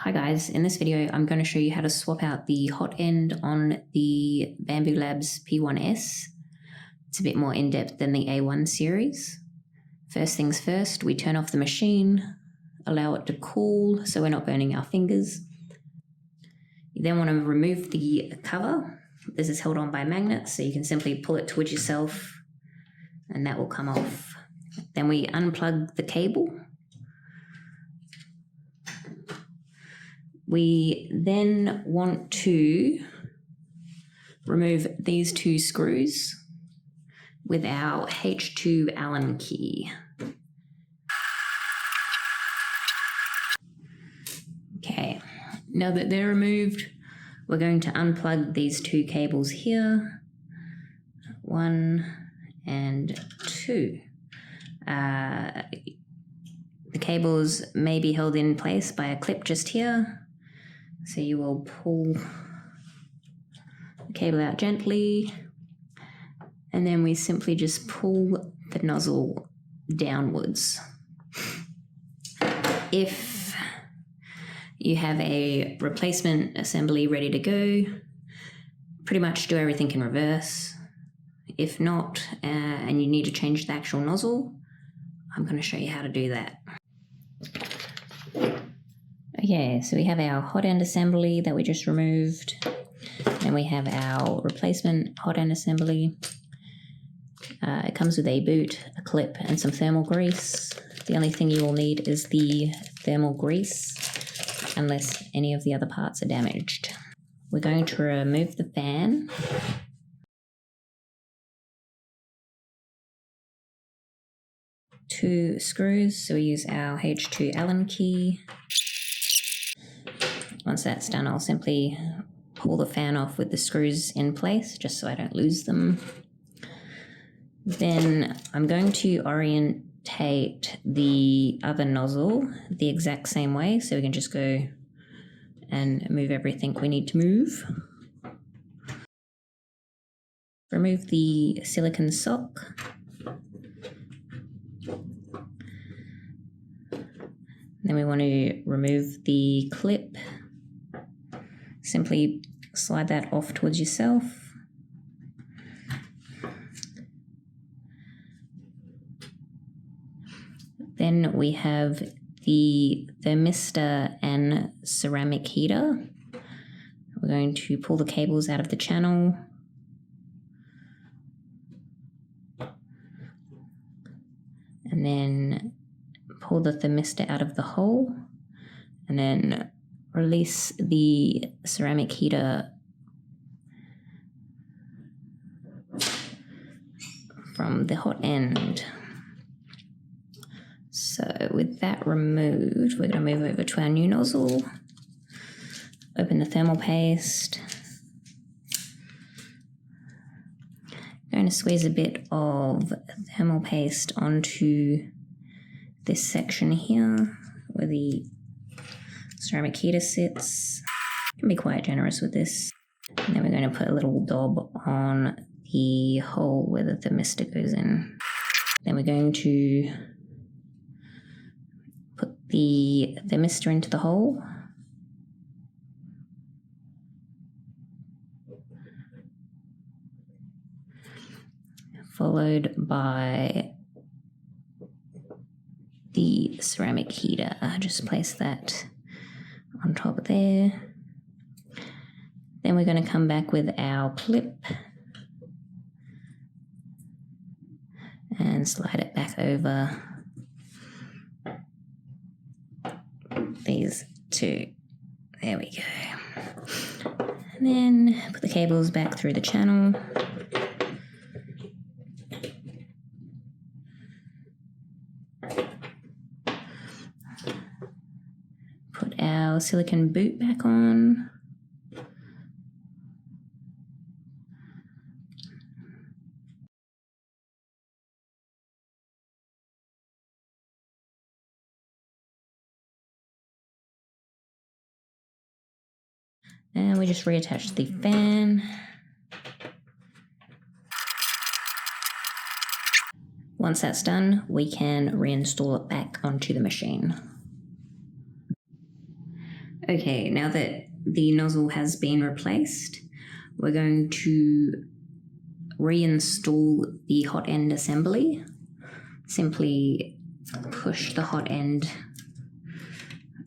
Hi guys, in this video I'm going to show you how to swap out the hot end on the Bambu Labs P1S. It's a bit more in-depth than the A1 series. First things first, we turn off the machine, allow it to cool so we're not burning our fingers. You then want to remove the cover. This is held on by magnets, so you can simply pull it towards yourself and that will come off. Then we unplug the cable. We then want to remove these two screws with our H2 Allen key. Okay, now that they're removed, we're going to unplug these two cables here, 1 and 2. The cables may be held in place by a clip just here. So you will pull the cable out gently, and then we simply just pull the nozzle downwards. If you have a replacement assembly ready to go, pretty much do everything in reverse. If not, and you need to change the actual nozzle, I'm going to show you how to do that. Okay, so we have our hot end assembly that we just removed, and we have our replacement hot end assembly. It comes with a boot, a clip, and some thermal grease. The only thing you will need is the thermal grease, unless any of the other parts are damaged. We're going to remove the fan. Two screws, so we use our H2 Allen key. Once that's done, I'll simply pull the fan off with the screws in place, just so I don't lose them. Then I'm going to orientate the other nozzle the exact same way, so we can just go and move everything we need to move. Remove the silicone sock. Then we want to remove the clip. Simply slide that off towards yourself. Then we have the thermistor and ceramic heater. We're going to pull the cables out of the channel. And then pull the thermistor out of the hole, and then release the ceramic heater from the hot end. So with that removed, we're going to move over to our new nozzle, open the thermal paste, going to squeeze a bit of thermal paste onto this section here where the ceramic heater sits. You can be quite generous with this. And then we're going to put a little daub on the hole where the thermistor goes in. Then we're going to put the thermistor into the hole. Followed by the ceramic heater. Just place that on top there. Then we're going to come back with our clip and slide it back over these two. There we go. And then put the cables back through the channel. Put our silicone boot back on. And we just reattach the fan. Once that's done, we can reinstall it back onto the machine. Okay, now that the nozzle has been replaced, we're going to reinstall the hot end assembly. Simply push the hot end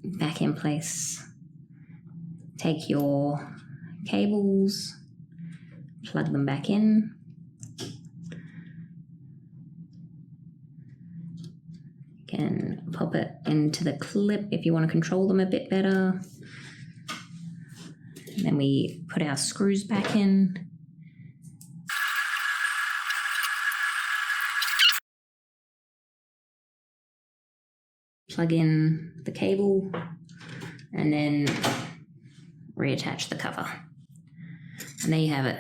back in place. Take your cables, plug them back in. You can pop it into the clip if you want to control them a bit better. And then we put our screws back in. Plug in the cable and then reattach the cover. And there you have it.